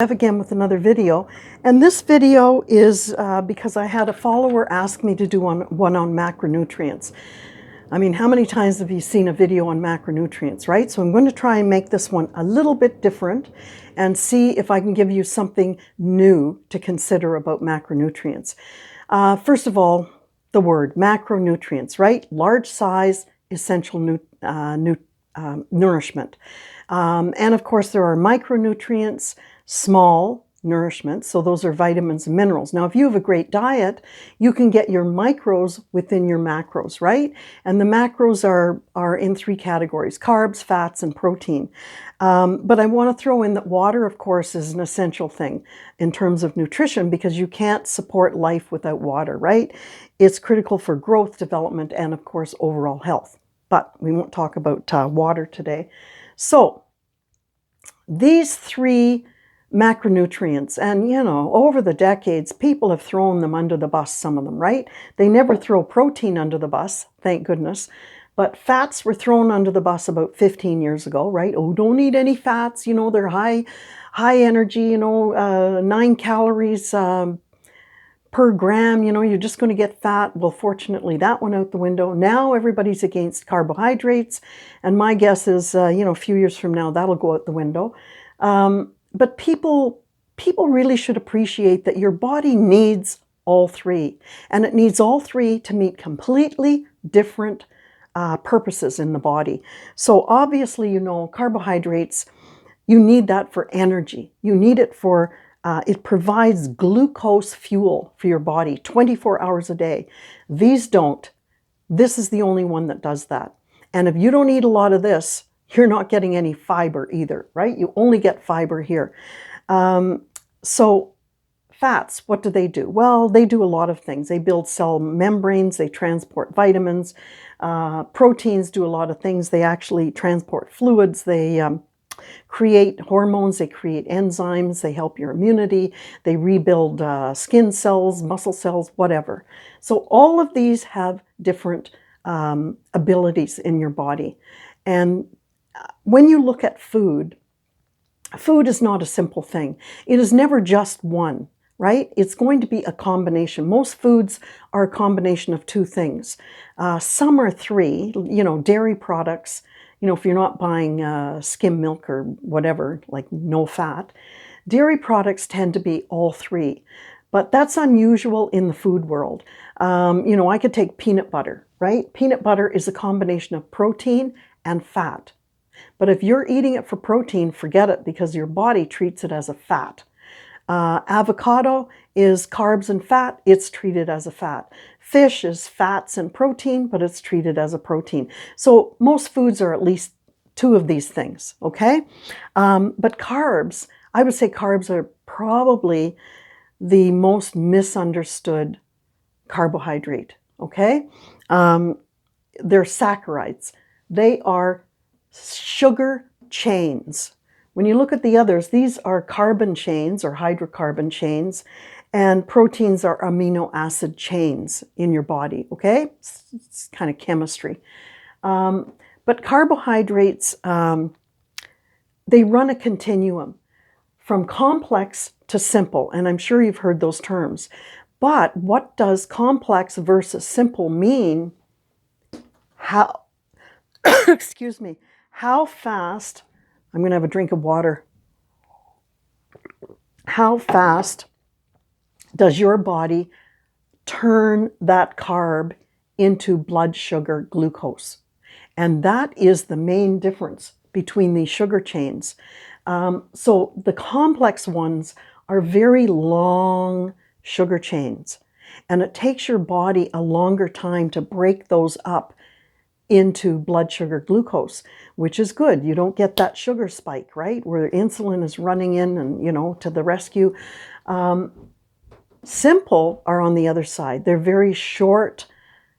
Again with another video, and this video is because I had a follower ask me to do one on macronutrients. I mean, how many times have you seen a video on macronutrients, right? So I'm going to try and make this one a little bit different and see if I can give you something new to consider about macronutrients. First of all, the word macronutrients, right? Large size, essential nourishment. And of course there are micronutrients, small nourishment, so those are vitamins and minerals. Now if you have a great diet, you can get your micros within your macros, right? And the macros are in three categories: carbs, fats, and protein. But I want to throw in that water, of course, is an essential thing in terms of nutrition, because you can't support life without water, right? It's critical for growth, development, and of course overall health. But we won't talk about water today. So these three macronutrients, and you know, over the decades, people have thrown them under the bus, some of them, right? They never throw protein under the bus, thank goodness. But fats were thrown under the bus about 15 years ago, right? Oh, don't eat any fats, you know, they're high energy, you know, 9 calories per gram, you know, you're just going to get fat. Well, fortunately, that went out the window. Now everybody's against carbohydrates, and my guess is, you know, a few years from now, that'll go out the window. But people really should appreciate that your body needs all three, and it needs all three to meet completely different purposes in the body. So obviously, you know, carbohydrates, you need that for energy. You need it for it provides glucose fuel for your body 24 hours a day. These don't. This is the only one that does that. And if you don't eat a lot of this, you're not getting any fiber either, right? You only get fiber here. So fats, what do they do? Well, they do a lot of things. They build cell membranes, they transport vitamins. Proteins do a lot of things. They actually transport fluids. They create hormones, they create enzymes, they help your immunity, they rebuild skin cells, muscle cells, whatever. So all of these have different abilities in your body. And when you look at food, food is not a simple thing. It is never just one, right? It's going to be a combination. Most foods are a combination of two things. Some are three, you know, dairy products. You know, if you're not buying skim milk or whatever, like no fat, dairy products tend to be all three. But that's unusual in the food world. You know, I could take peanut butter, right? Peanut butter is a combination of protein and fat. But if you're eating it for protein, forget it, because your body treats it as a fat. Avocado is carbs and fat, it's treated as a fat. Fish is fats and protein, but it's treated as a protein. So most foods are at least two of these things, okay? But carbs, I would say carbs are probably the most misunderstood carbohydrate, okay? They're saccharides. They are sugar chains. When you look at the others, these are carbon chains or hydrocarbon chains, and proteins are amino acid chains in your body, okay? It's kind of chemistry. But carbohydrates, they run a continuum from complex to simple, and I'm sure you've heard those terms. But what does complex versus simple mean? How, excuse me, how fast, I'm going to have a drink of water. How fast does your body turn that carb into blood sugar glucose? And that is the main difference between these sugar chains. So the complex ones are very long sugar chains, and it takes your body a longer time to break those up into blood sugar glucose, which is good. You don't get that sugar spike, right? Where insulin is running in and, you know, to the rescue. Simple are on the other side. They're very short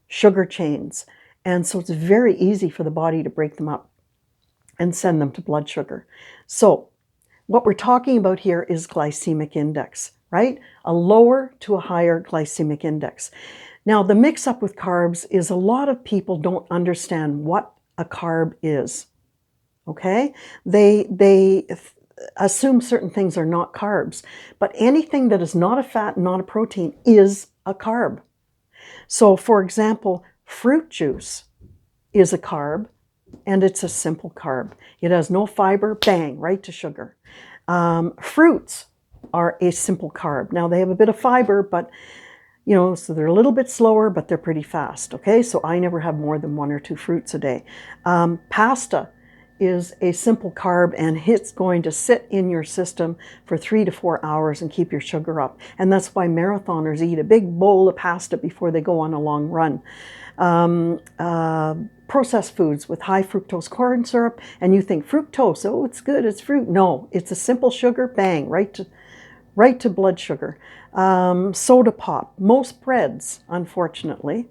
sugar chains. And so it's very easy for the body to break them up and send them to blood sugar. So what we're talking about here is glycemic index, right? A lower to a higher glycemic index. Now, the mix-up with carbs is a lot of people don't understand what a carb is, okay? They assume certain things are not carbs. But anything that is not a fat, not a protein, is a carb. So, for example, fruit juice is a carb, and it's a simple carb. It has no fiber, bang, right to sugar. Fruits are a simple carb. Now, they have a bit of fiber, but so they're a little bit slower, but they're pretty fast, okay? So I never have more than 1 or 2 fruits a day. Pasta is a simple carb, and it's going to sit in your system for 3 to 4 hours and keep your sugar up. And that's why marathoners eat a big bowl of pasta before they go on a long run. Processed foods with high fructose corn syrup, and you think fructose, oh, it's good, it's fruit. No, it's a simple sugar, bang, right to blood sugar. Soda pop, most breads, unfortunately,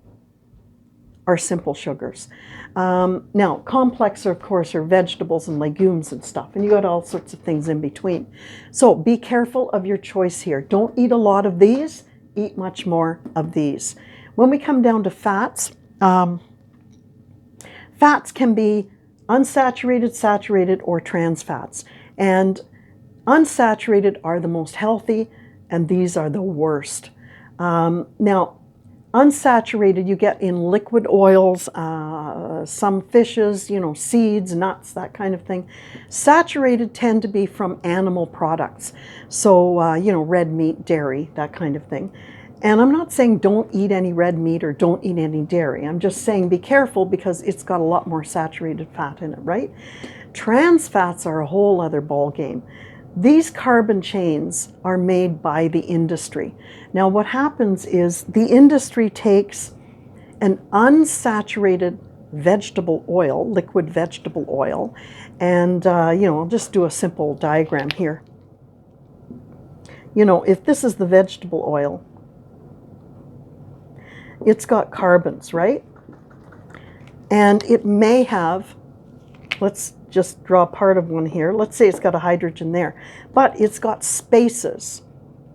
are simple sugars. Now, complex, of course, are vegetables and legumes and stuff, and you got all sorts of things in between. So be careful of your choice here. Don't eat a lot of these, eat much more of these. When we come down to fats, fats can be unsaturated, saturated, or trans fats. And unsaturated are the most healthy, and these are the worst. Now, unsaturated you get in liquid oils, some fishes, seeds, nuts, that kind of thing. Saturated tend to be from animal products. So, red meat, dairy, that kind of thing. And I'm not saying don't eat any red meat or don't eat any dairy. I'm just saying be careful because it's got a lot more saturated fat in it, right? Trans fats are a whole other ball game. These carbon chains are made by the industry. Now what happens is the industry takes an unsaturated vegetable oil, liquid vegetable oil, and I'll just do a simple diagram here. If this is the vegetable oil, it's got carbons, right? And it may have, let's just draw part of one here. Let's say it's got a hydrogen there, but it's got spaces,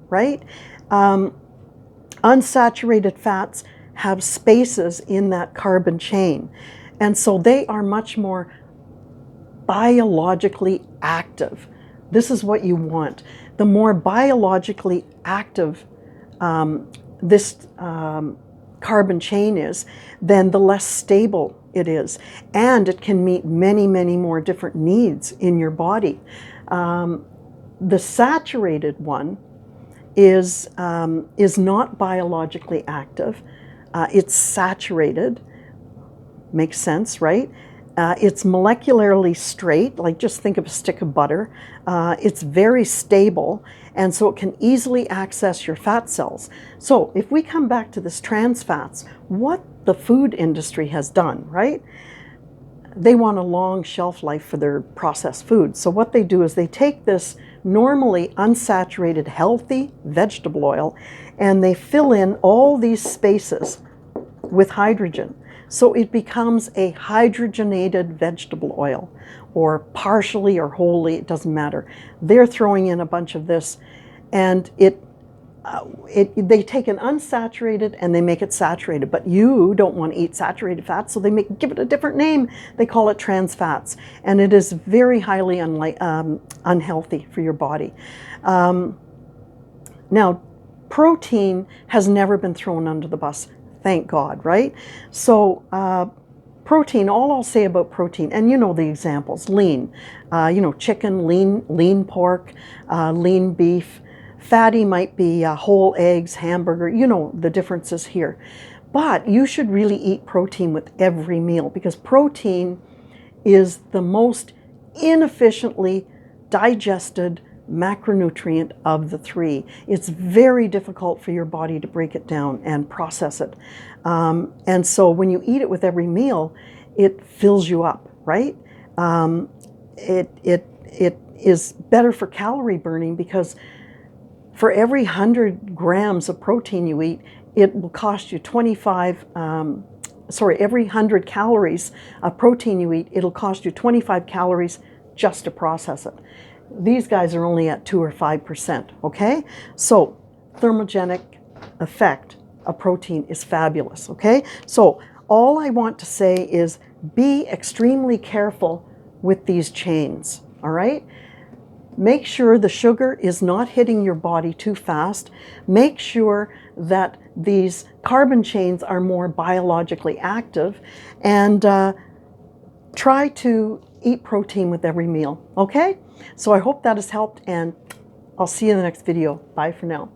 right? Unsaturated fats have spaces in that carbon chain. And so they are much more biologically active. This is what you want. The more biologically active this carbon chain is, then the less stable it is. And it can meet many, many more different needs in your body. The saturated one is not biologically active. It's saturated. Makes sense, right? It's molecularly straight, like just think of a stick of butter. It's very stable, and so it can easily access your fat cells. So if we come back to this trans fats, what the food industry has done, right? They want a long shelf life for their processed food. So what they do is they take this normally unsaturated, healthy vegetable oil, and they fill in all these spaces with hydrogen. So it becomes a hydrogenated vegetable oil, or partially or wholly, it doesn't matter. They're throwing in a bunch of this, and they take an unsaturated and they make it saturated. But you don't want to eat saturated fats, so they give it a different name. They call it trans fats, and it is very highly unhealthy for your body. Now, protein has never been thrown under the bus. Thank God, right? So protein, all I'll say about protein, and you know the examples, lean, chicken, lean pork, lean beef. Fatty might be whole eggs, hamburger, the differences here. But you should really eat protein with every meal, because protein is the most inefficiently digested macronutrient of the three. It's very difficult for your body to break it down and process it. And so when you eat it with every meal, it fills you up, right? It is better for calorie burning, because for every 100 grams of protein you eat, it will cost you every 100 calories of protein you eat, it'll cost you 25 calories just to process it. These guys are only at 2 or 5%, okay? So thermogenic effect of protein is fabulous, okay? So all I want to say is be extremely careful with these chains, all right? Make sure the sugar is not hitting your body too fast. Make sure that these carbon chains are more biologically active, and try to eat protein with every meal, okay? So I hope that has helped, and I'll see you in the next video. Bye for now.